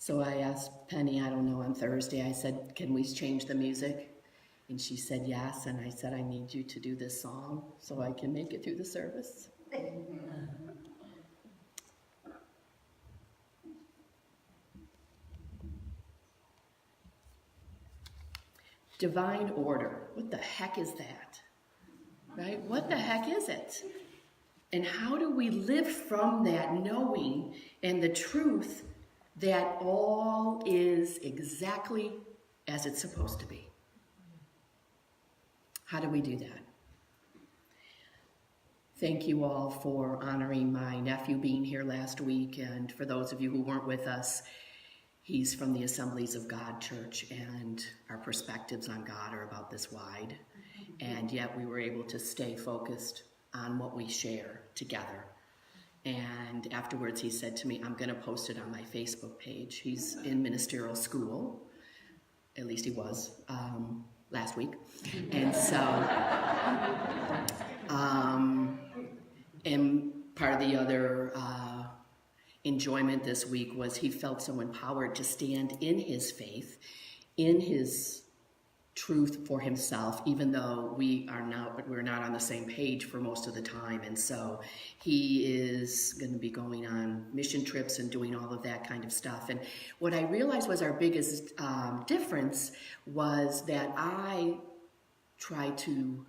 So I asked Penny, I don't know, on Thursday, I said, can we change the music? And she said yes, and I said, I need you to do this song so I can make it through the service. Divine order, what the heck is that? Right? What the heck is it? And how do we live from that knowing and the truth that all is exactly as it's supposed to be? How do we do that? Thank you all for honoring my nephew being here last week, and for those of you who weren't with us, he's from the Assemblies of God Church, and our perspectives on God are about this wide, and yet we were able to stay focused on what we share together. And afterwards he said to me, I'm going to post it on my Facebook page. He's in ministerial school, at least he was, last week. And so, and part of the other enjoyment this week was he felt so empowered to stand in his faith, in his truth for himself, even though we're not on the same page for most of the time. And so he is going to be going on mission trips and doing all of that kind of stuff. And what I realized was our biggest difference was that I try to,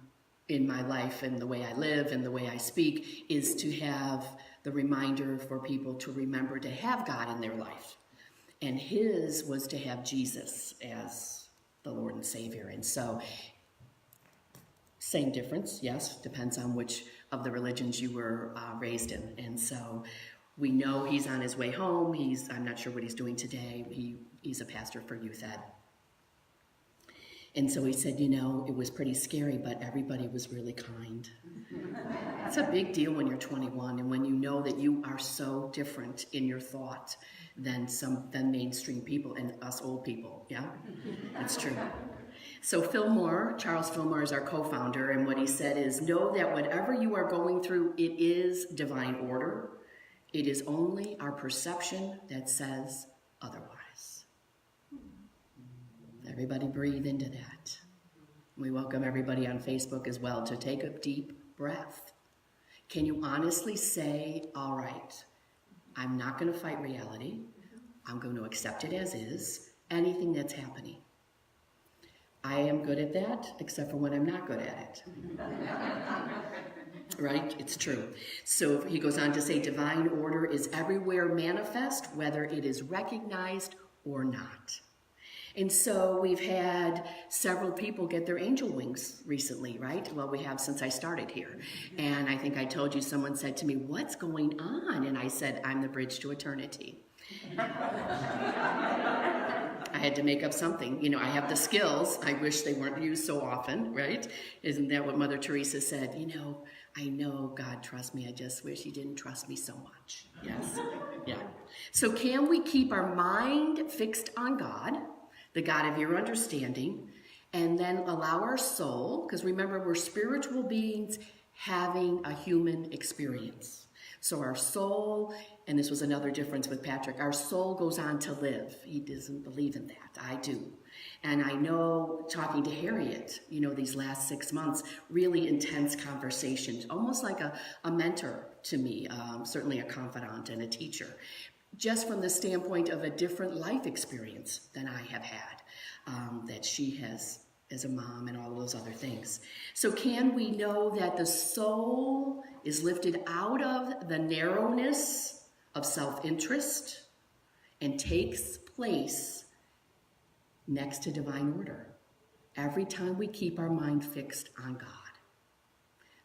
in my life and the way I live and the way I speak, is to have the reminder for people to remember to have God in their life. And his was to have Jesus as the Lord and Savior. And so, same difference, yes, depends on which of the religions you were raised in. And so, we know he's on his way home. I'm not sure what he's doing today. He's a pastor for Youth Ed. And so he said, it was pretty scary, but everybody was really kind. It's a big deal when you're 21 and when you know that you are so different in your thought than mainstream people and us old people, yeah? That's true. So Charles Fillmore is our co-founder, and what he said is, know that whatever you are going through, it is divine order. It is only our perception that says otherwise. Everybody breathe into that. We welcome everybody on Facebook as well to take a deep breath. Can you honestly say, all right, I'm not going to fight reality. I'm going to accept it as is, anything that's happening. I am good at that, except for when I'm not good at it. Right? It's true. So he goes on to say, divine order is everywhere manifest, whether it is recognized or not. And so we've had several people get their angel wings recently, right? Well, we have since I started here. And I think I told you, someone said to me, what's going on? And I said, I'm the bridge to eternity. I had to make up something. I have the skills. I wish they weren't used so often, right? Isn't that what Mother Therese said? I know God trusts me. I just wish he didn't trust me so much. Yes. Yeah. So can we keep our mind fixed on God, the God of your understanding, and then allow our soul, because remember, we're spiritual beings having a human experience. So our soul, and this was another difference with Patrick, our soul goes on to live. He doesn't believe in that. I do. And I know, talking to Harriet, these last 6 months, really intense conversations, almost like a mentor to me, certainly a confidant and a teacher, just from the standpoint of a different life experience than I have had, that she has as a mom and all of those other things. So can we know that the soul is lifted out of the narrowness of self-interest and takes place next to divine order every time we keep our mind fixed on God?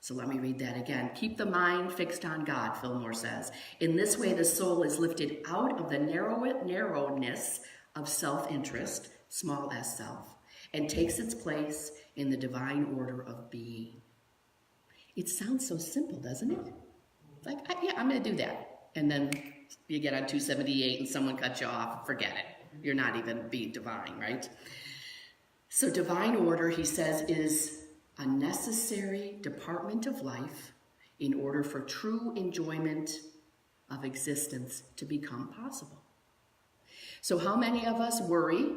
So let me read that again. Keep the mind fixed on God, Fillmore says. In this way, the soul is lifted out of the narrowness of self-interest, small s self, and takes its place in the divine order of being. It sounds so simple, doesn't it? It's like, yeah, I'm going to do that. And then you get on 278 and someone cuts you off. Forget it. You're not even being divine, right? So divine order, he says, is a necessary department of life in order for true enjoyment of existence to become possible. So how many of us worry?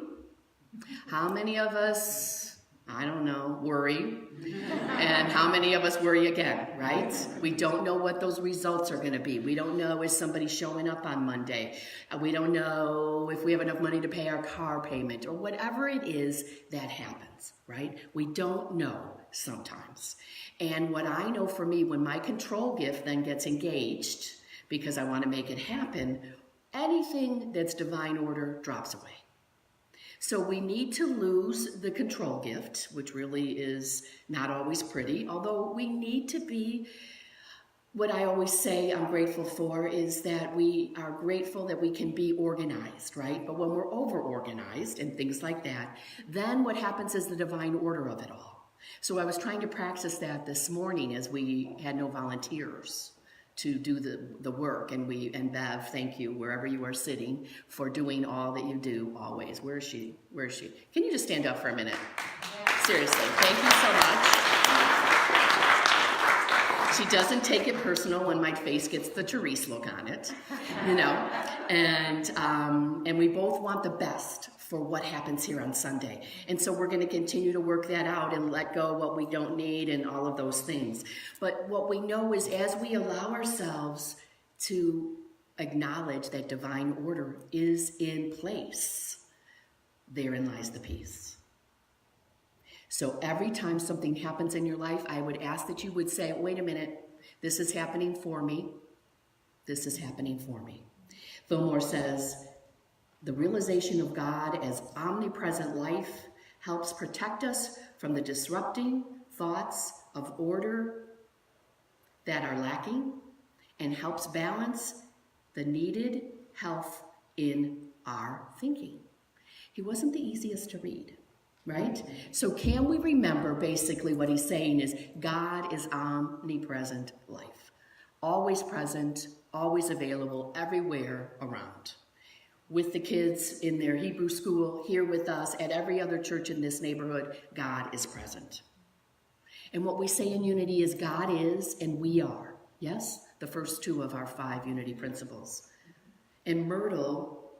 How many of us, I don't know, worry? And how many of us worry again, right? We don't know what those results are going to be. We don't know if somebody's showing up on Monday. We don't know if we have enough money to pay our car payment or whatever it is that happens, right? We don't know sometimes. And what I know for me, when my control gift then gets engaged, because I want to make it happen, anything that's divine order drops away. So we need to lose the control gift, which really is not always pretty, although we need to be, what I always say I'm grateful for is that we are grateful that we can be organized, right? But when we're over-organized and things like that, then what happens is the divine order of it all. So I was trying to practice that this morning as we had no volunteers to do the work, and Bev, thank you, wherever you are sitting, for doing all that you do always. Where is she? Can you just stand up for a minute? Seriously, thank you so much. She doesn't take it personal when my face gets the Therese look on it, and we both want the best for what happens here on Sunday. And so we're going to continue to work that out and let go what we don't need and all of those things. But what we know is as we allow ourselves to acknowledge that divine order is in place, therein lies the peace. So every time something happens in your life, I would ask that you would say, wait a minute, this is happening for me. This is happening for me. Fillmore says, the realization of God as omnipresent life helps protect us from the disrupting thoughts of order that are lacking and helps balance the needed health in our thinking. He wasn't the easiest to read, right? So can we remember basically what he's saying is God is omnipresent life, always present, always available, everywhere around. With the kids in their Hebrew school, here with us, at every other church in this neighborhood, God is present. And what we say in unity is God is and we are. Yes? The first two of our 5 unity principles. And Myrtle,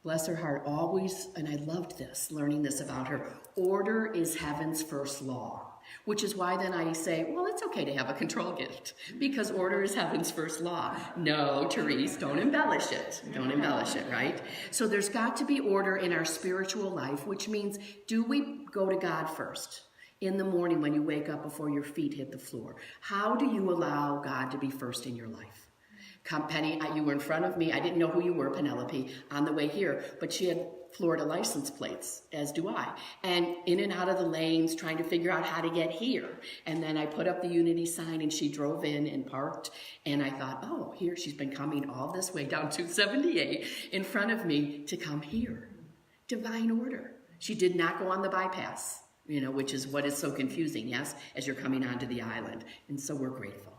bless her heart, always, and I loved this, learning this about her, order is heaven's first law. Which is why then I say, well, it's okay to have a control gift because order is heaven's first law. No, Therese, don't embellish it. Don't embellish it, right? So there's got to be order in our spiritual life, which means do we go to God first in the morning when you wake up before your feet hit the floor? How do you allow God to be first in your life? Penny, you were in front of me. I didn't know who you were, Penelope, on the way here, but she had Florida license plates, as do I. And in and out of the lanes, trying to figure out how to get here. And then I put up the unity sign and she drove in and parked. And I thought, oh, here she's been coming all this way down 278 in front of me to come here. Divine order. She did not go on the bypass, which is what is so confusing, yes, as you're coming onto the island. And so we're grateful.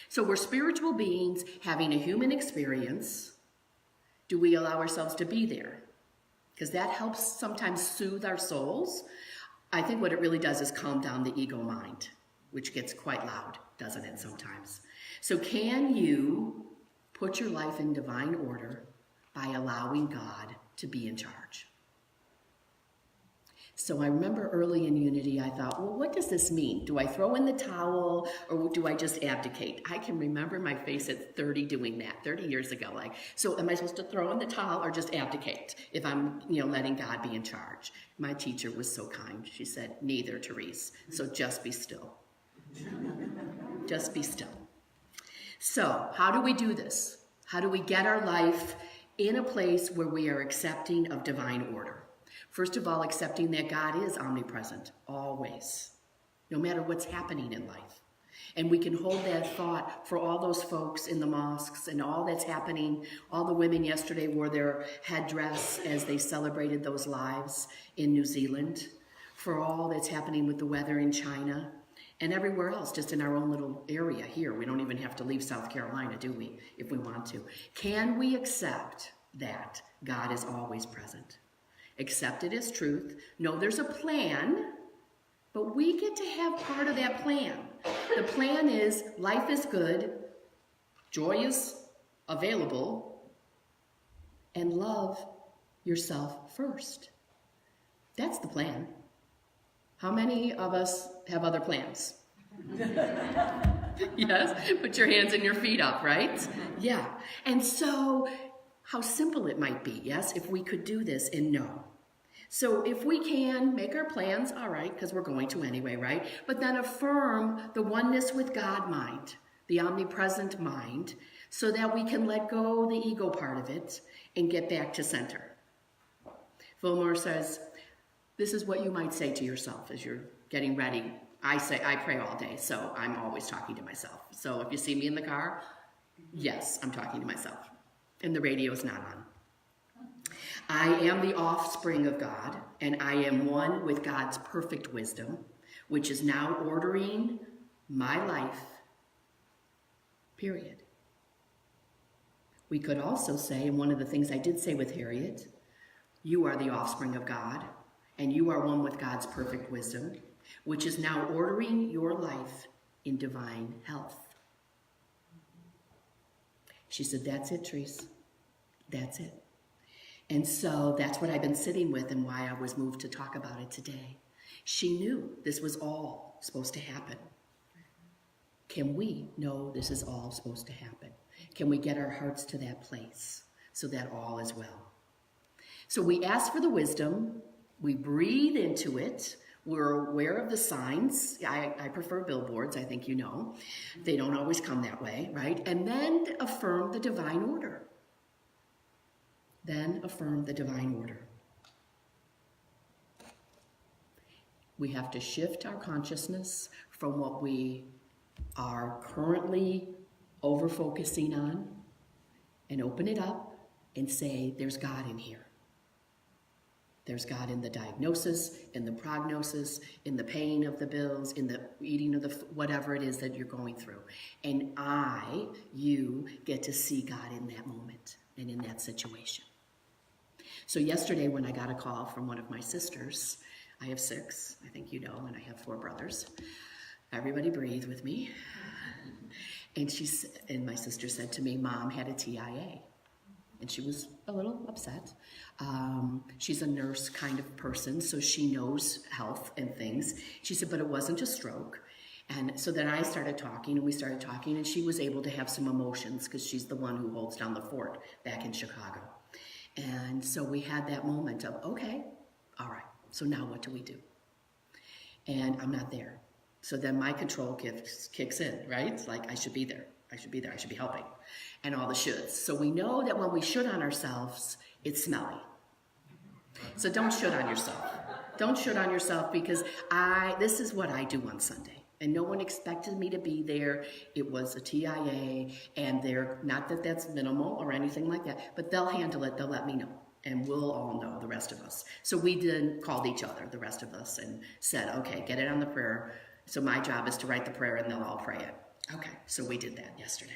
So we're spiritual beings having a human experience. Do we allow ourselves to be there? Because that helps sometimes soothe our souls. I think what it really does is calm down the ego mind, which gets quite loud, doesn't it, sometimes? So can you put your life in divine order by allowing God to be in charge? So I remember early in Unity, I thought, well, what does this mean? Do I throw in the towel or do I just abdicate? I can remember my face at 30 doing that, 30 years ago. So am I supposed to throw in the towel or just abdicate if I'm, letting God be in charge? My teacher was so kind. She said, neither, Therese. So just be still. Just be still. So how do we do this? How do we get our life in a place where we are accepting of divine order? First of all, accepting that God is omnipresent, always, no matter what's happening in life. And we can hold that thought for all those folks in the mosques and all that's happening. All the women yesterday wore their headdress as they celebrated those lives in New Zealand. For all that's happening with the weather in China and everywhere else, just in our own little area here. We don't even have to leave South Carolina, do we, if we want to? Can we accept that God is always present? Accept it as truth. Know there's a plan, but we get to have part of that plan. The plan is life is good, joy is available, and love yourself first. That's the plan. How many of us have other plans? Yes? Put your hands and your feet up, right? Yeah. And so, how simple it might be, yes, if we could do this and know. So if we can make our plans, all right, because we're going to anyway, right? But then affirm the oneness with God mind, the omnipresent mind, so that we can let go the ego part of it and get back to center. Fillmore says, this is what you might say to yourself as you're getting ready. I pray all day, so I'm always talking to myself. So if you see me in the car, yes, I'm talking to myself. And the radio is not on. I am the offspring of God, and I am one with God's perfect wisdom, which is now ordering my life, period. We could also say, and one of the things I did say with Harriet, you are the offspring of God, and you are one with God's perfect wisdom, which is now ordering your life in divine health. She said, that's it, Therese. That's it. And so that's what I've been sitting with and why I was moved to talk about it today. She knew this was all supposed to happen. Can we know this is all supposed to happen? Can we get our hearts to that place so that all is well? So we ask for the wisdom, we breathe into it, we're aware of the signs. I prefer billboards, I think you know. They don't always come that way, right? And then affirm the divine order. Then affirm the divine order. We have to shift our consciousness from what we are currently over-focusing on and open it up and say, there's God in here. There's God in the diagnosis, in the prognosis, in the paying of the bills, in the eating of the, whatever it is that you're going through. And you get to see God in that moment and in that situation. So yesterday when I got a call from one of my sisters, I have 6, I think you know, and I have 4 brothers. Everybody breathe with me. And my sister said to me, Mom had a TIA. And she was a little upset. She's a nurse kind of person, so she knows health and things. She said, but it wasn't a stroke. And so then I started talking, and we started talking, and she was able to have some emotions because she's the one who holds down the fort back in Chicago. And so we had that moment of, okay, all right, so now what do we do? And I'm not there. So then my control kicks in, right? Like, I should be there. I should be there. I should be helping. And all the shoulds. So we know that when we should on ourselves, it's smelly. So don't should on yourself. Don't should on yourself because this is what I do on Sunday. And no one expected me to be there. It was a TIA, and not that that's minimal or anything like that, but they'll handle it. They'll let me know. And we'll all know, the rest of us. So we then called each other, the rest of us, and said, okay, get it on the prayer. So my job is to write the prayer, and they'll all pray it. Okay, so we did that yesterday.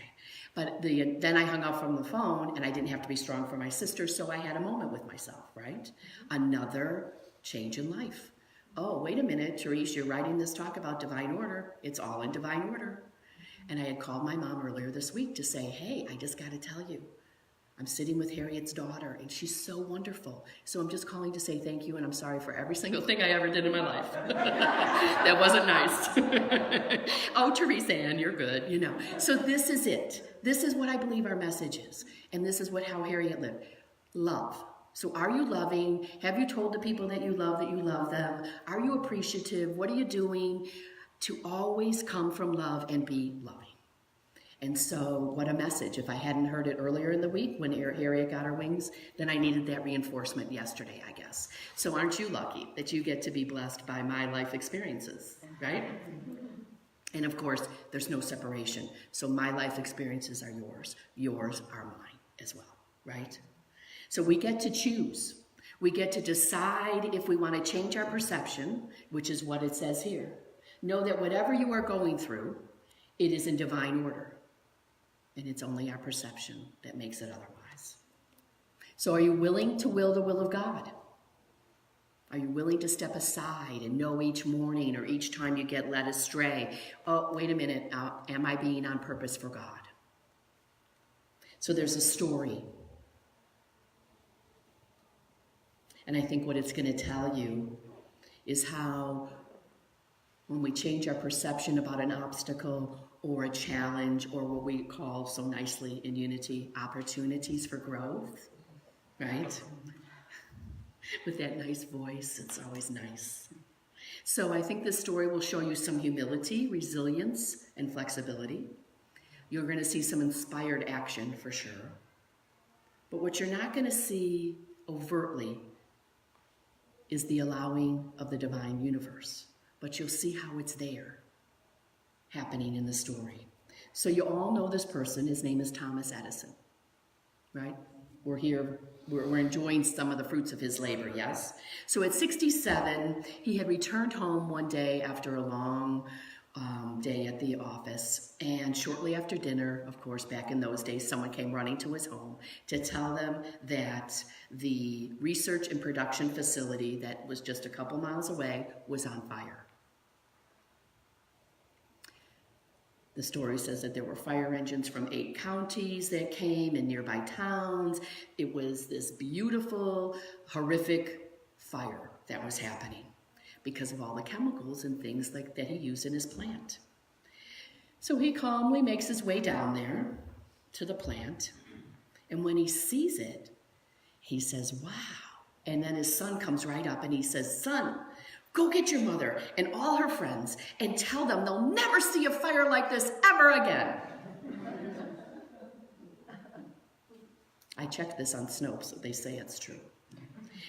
But then I hung up from the phone, and I didn't have to be strong for my sister, so I had a moment with myself, right? Another change in life. Oh, wait a minute, Therese, you're writing this talk about divine order. It's all in divine order. And I had called my mom earlier this week to say, hey, I just got to tell you, I'm sitting with Harriet's daughter, and she's so wonderful. So I'm just calling to say thank you, and I'm sorry for every single thing I ever did in my life. That wasn't nice. Oh, Therese Ann, you're good, you know. So this is it. This is what I believe our message is, and this is how Harriet lived. Love. So are you loving? Have you told the people that you love them? Are you appreciative? What are you doing to always come from love and be loving? And so what a message. If I hadn't heard it earlier in the week when Harriet got her wings, then I needed that reinforcement yesterday, I guess. So aren't you lucky that you get to be blessed by my life experiences, right? And of course, there's no separation. So my life experiences are yours. Yours are mine as well, right? So we get to choose. We get to decide if we want to change our perception, which is what it says here. Know that whatever you are going through, it is in divine order. And it's only our perception that makes it otherwise. So are you willing to will the will of God? Are you willing to step aside and know each morning or each time you get led astray, oh, wait a minute, am I being on purpose for God? So there's a story. And I think what it's going to tell you is how when we change our perception about an obstacle or a challenge, or what we call so nicely in Unity, opportunities for growth, right? With that nice voice, it's always nice. So I think this story will show you some humility, resilience, and flexibility. You're going to see some inspired action for sure. But what you're not going to see overtly is the allowing of the divine universe. But you'll see how it's there, happening in the story. So you all know this person. His name is Thomas Edison, right? We're here, we're enjoying some of the fruits of his labor, yes? So at 67, he had returned home one day after a long day at the office. And shortly after dinner, of course, back in those days, someone came running to his home to tell them that the research and production facility that was just a couple miles away was on fire. The story says that there were fire engines from 8 counties that came in nearby towns. It was this beautiful, horrific fire that was happening because of all the chemicals and things like that he used in his plant. So he calmly makes his way down there to the plant, and when he sees it, he says, wow. And then his son comes right up and he says, son, go get your mother and all her friends and tell them they'll never see a fire like this ever again. I checked this on Snopes, so they say it's true.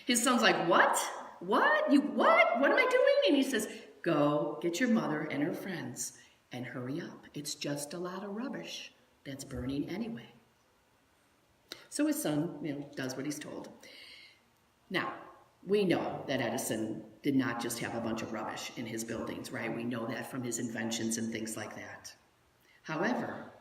His son's like, what? What? You what? What am I doing? And he says, go get your mother and her friends and hurry up. It's just a lot of rubbish that's burning anyway. So his son, does what he's told. Now, we know that Edison did not just have a bunch of rubbish in his buildings, right? We know that from his inventions and things like that. However,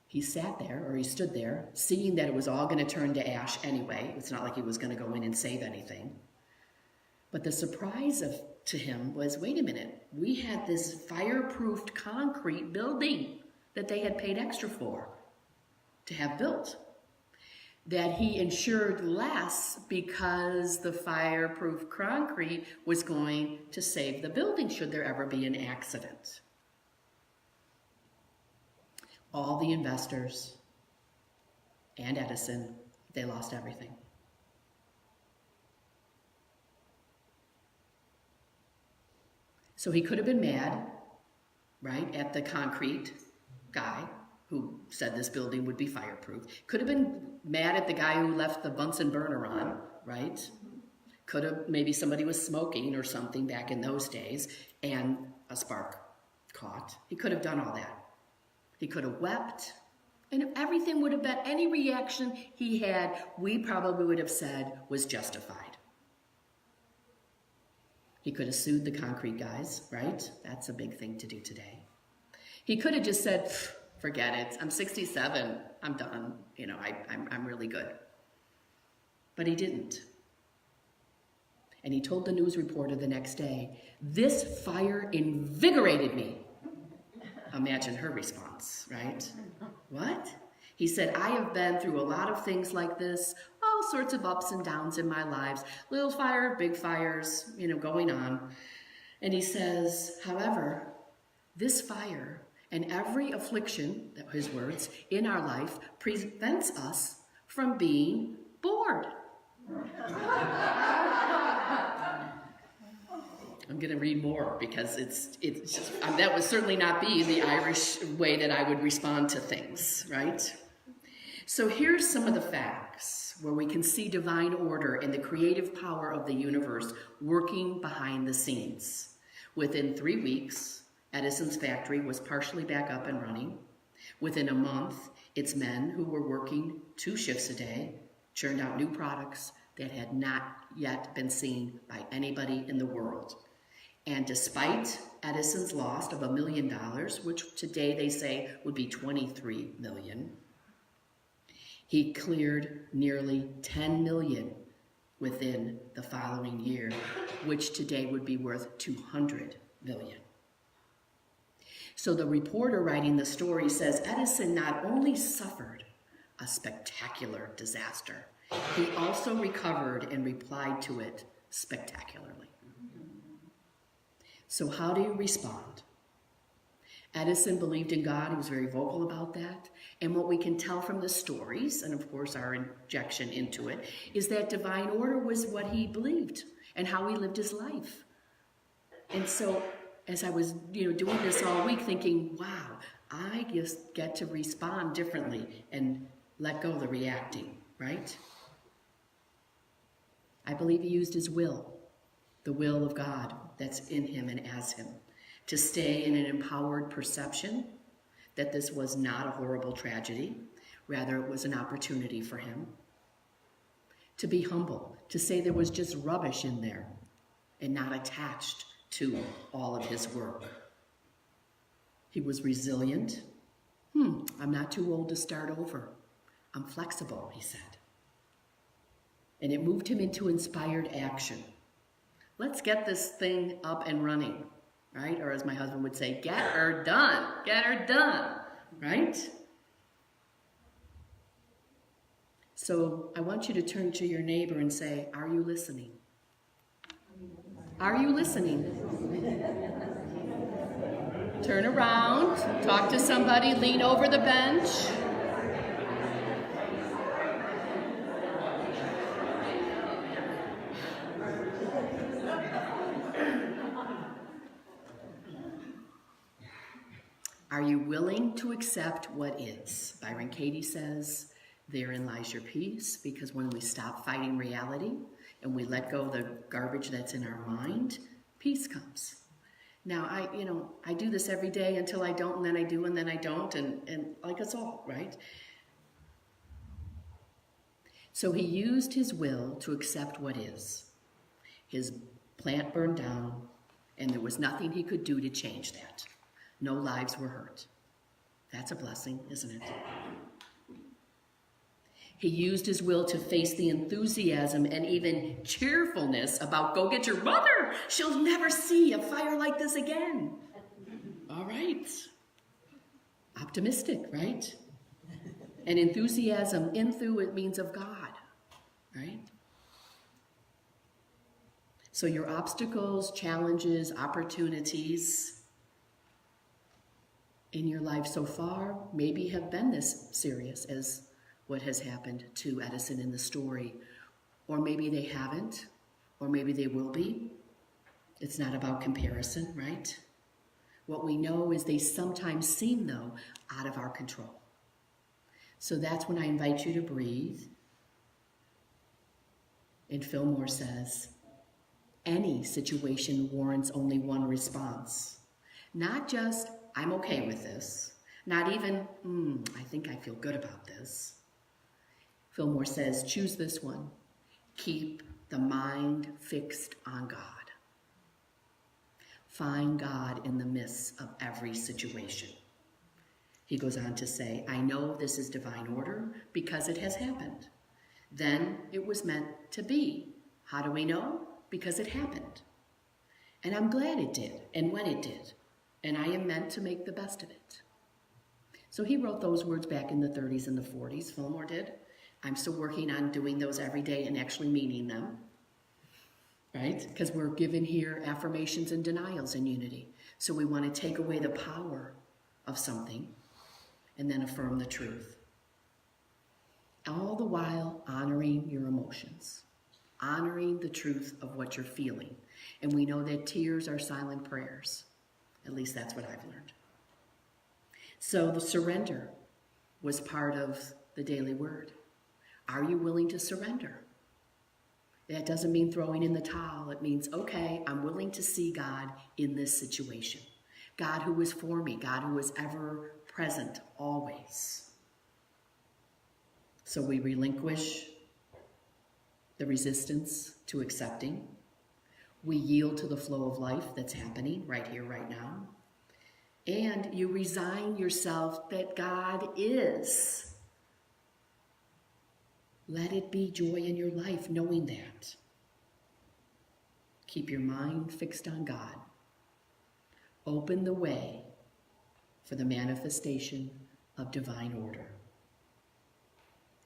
he sat there, or he stood there, seeing that it was all going to turn to ash anyway. It's not like he was going to go in and save anything. But the surprise to him was, wait a minute, we had this fireproofed concrete building that they had paid extra for to have built, that he insured less because the fireproof concrete was going to save the building should there ever be an accident. All the investors and Edison, they lost everything. So he could have been mad, right, at the concrete guy who said this building would be fireproof. Could have been mad at the guy who left the Bunsen burner on, right? Could have, maybe somebody was smoking or something back in those days and a spark caught. He could have done all that. He could have wept, and everything would have been, any reaction he had, we probably would have said was justified. He could have sued the concrete guys, right? That's a big thing to do today. He could have just said, forget it, I'm 67, I'm done, I'm really good. But he didn't. And he told the news reporter the next day, this fire invigorated me. Imagine her response, right? What? He said, I have been through a lot of things like this, all sorts of ups and downs in my lives, little fire, big fires, going on. And he says, however, this fire and every affliction, his words, in our life prevents us from being bored. I'm going to read more because it's just, that would certainly not be the Irish way that I would respond to things, right? So here's some of the facts where we can see divine order and the creative power of the universe working behind the scenes. Within 3 weeks, Edison's factory was partially back up and running. Within a month, its men who were working 2 shifts a day churned out new products that had not yet been seen by anybody in the world. And despite Edison's loss of $1 million, which today they say would be 23 million, he cleared nearly 10 million within the following year, which today would be worth 200 million. So the reporter writing the story says Edison not only suffered a spectacular disaster. He also recovered and replied to it spectacularly. So how do you respond? Edison believed in God. He was very vocal about that. And what we can tell from the stories, and of course our injection into it, is that divine order was what he believed and how he lived his life. And so as I was doing this all week thinking, wow, I just get to respond differently and let go of the reacting, right? I believe he used his will, the will of God that's in him and as him, to stay in an empowered perception that this was not a horrible tragedy. Rather, it was an opportunity for him to be humble, to say there was just rubbish in there and not attached to all of his work. He was resilient. I'm not too old to start over. I'm flexible, he said. And it moved him into inspired action. Let's get this thing up and running, right? Or as my husband would say, get her done, right? So I want you to turn to your neighbor and say, are you listening? Are you listening? Turn around, talk to somebody, lean over the bench. Are you willing to accept what is? Byron Katie says, therein lies your peace, because when we stop fighting reality and we let go of the garbage that's in our mind, peace comes. Now, I do this every day until I don't, and then I do, and then I don't, and like us all, right? So he used his will to accept what is. His plant burned down, and there was nothing he could do to change that. No lives were hurt. That's a blessing, isn't it? He used his will to face the enthusiasm and even cheerfulness about go get your mother. She'll never see a fire like this again. All right. Optimistic, right? And enthusiasm, it means of God, right? So your obstacles, challenges, opportunities in your life so far maybe have been this serious as what has happened to Edison in the story. Or maybe they haven't, or maybe they will be. It's not about comparison, right? What we know is they sometimes seem, though, out of our control. So that's when I invite you to breathe. And Fillmore says, any situation warrants only one response. Not just, I'm okay with this. Not even, I think I feel good about this. Fillmore says, choose this one. Keep the mind fixed on God. Find God in the midst of every situation. He goes on to say, I know this is divine order because it has happened. Then it was meant to be. How do we know? Because it happened. And I'm glad it did, and when it did. And I am meant to make the best of it. So he wrote those words back in the 30s and the 40s, Fillmore did. I'm still working on doing those every day and actually meaning them, right? Because we're given here affirmations and denials in unity. So we want to take away the power of something and then affirm the truth. All the while honoring your emotions, honoring the truth of what you're feeling. And we know that tears are silent prayers. At least that's what I've learned. So the surrender was part of the daily word. Are you willing to surrender? That doesn't mean throwing in the towel. It means, okay, I'm willing to see God in this situation. God who is for me, God who is ever present, always. So we relinquish the resistance to accepting. We yield to the flow of life that's happening right here, right now. And you resign yourself that God is. Let it be joy in your life, knowing that. Keep your mind fixed on God. Open the way for the manifestation of divine order.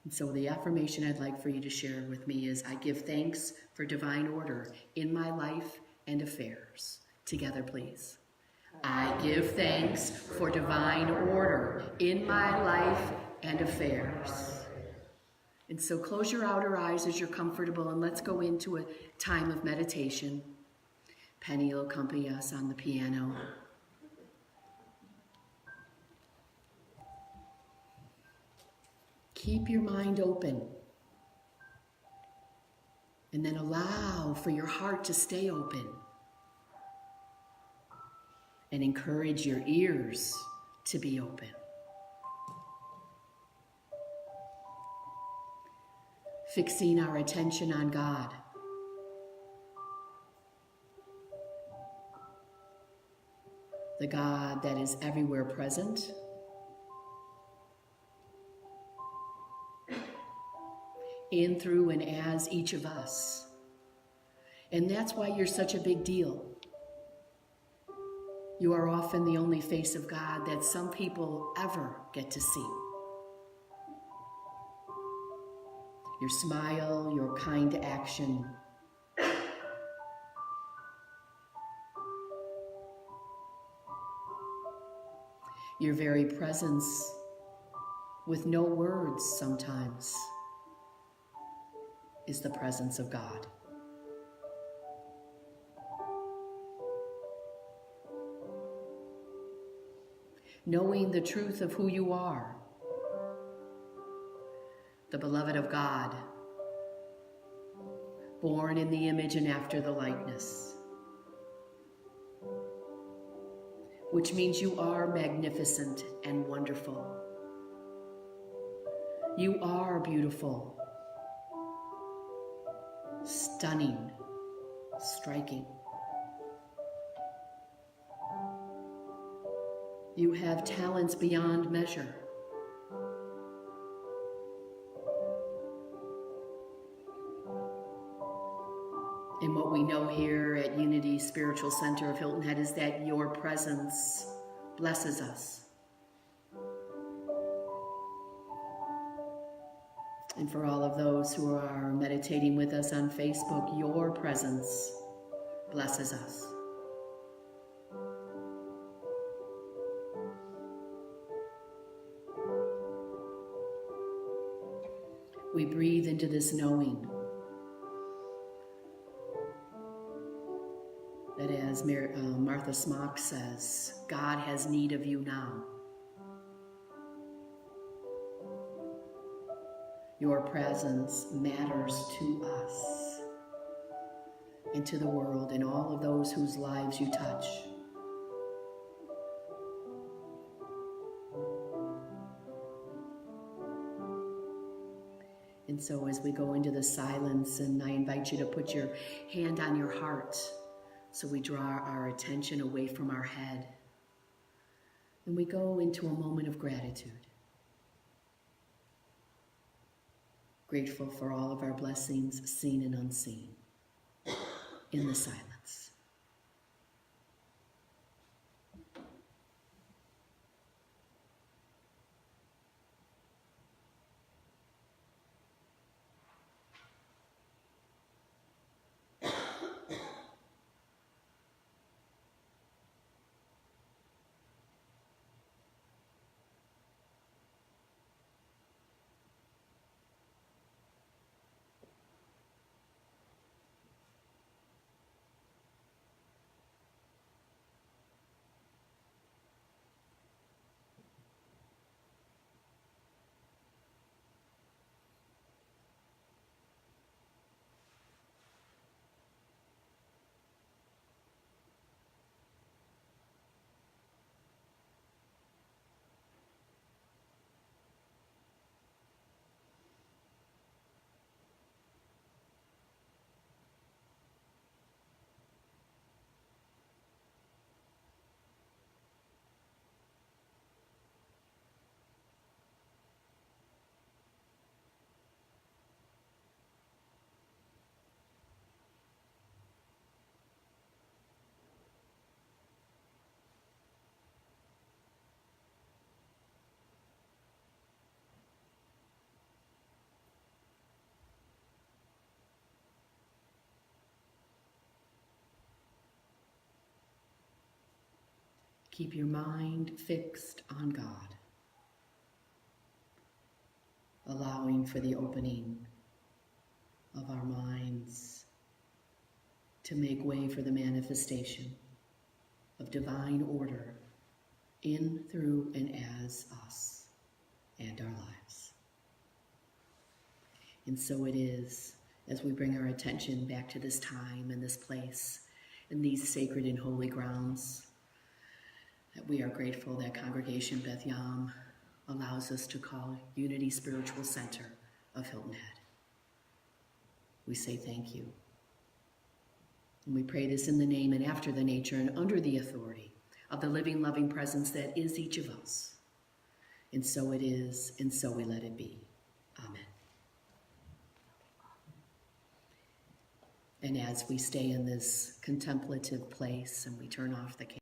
And so the affirmation I'd like for you to share with me is, I give thanks for divine order in my life and affairs. Together, please. I give thanks for divine order in my life and affairs. And so close your outer eyes as you're comfortable, and let's go into a time of meditation. Penny will accompany us on the piano. Keep your mind open, and then allow for your heart to stay open, and encourage your ears to be open. Fixing our attention on God. The God that is everywhere present, in, through, and as each of us. And that's why you're such a big deal. You are often the only face of God that some people ever get to see. Your smile, your kind action, your very presence with no words sometimes is the presence of God. Knowing the truth of who you are, the beloved of God, born in the image and after the likeness, which means you are magnificent and wonderful. You are beautiful, stunning, striking. You have talents beyond measure. And what we know here at Unity Spiritual Center of Hilton Head is that your presence blesses us. And for all of those who are meditating with us on Facebook, your presence blesses us. We breathe into this knowing that, as Martha Smock says, God has need of you now. Your presence matters to us and to the world and all of those whose lives you touch. And so as we go into the silence, and I invite you to put your hand on your heart so we draw our attention away from our head, and we go into a moment of gratitude. Grateful for all of our blessings, seen and unseen, in the silence. Keep your mind fixed on God, allowing for the opening of our minds to make way for the manifestation of divine order in, through, and as us and our lives. And so it is, as we bring our attention back to this time and this place and these sacred and holy grounds, that we are grateful that Congregation Beth Yam allows us to call Unity Spiritual Center of Hilton Head. We say thank you. And we pray this in the name and after the nature and under the authority of the living, loving presence that is each of us. And so it is, and so we let it be. Amen. And as we stay in this contemplative place and we turn off the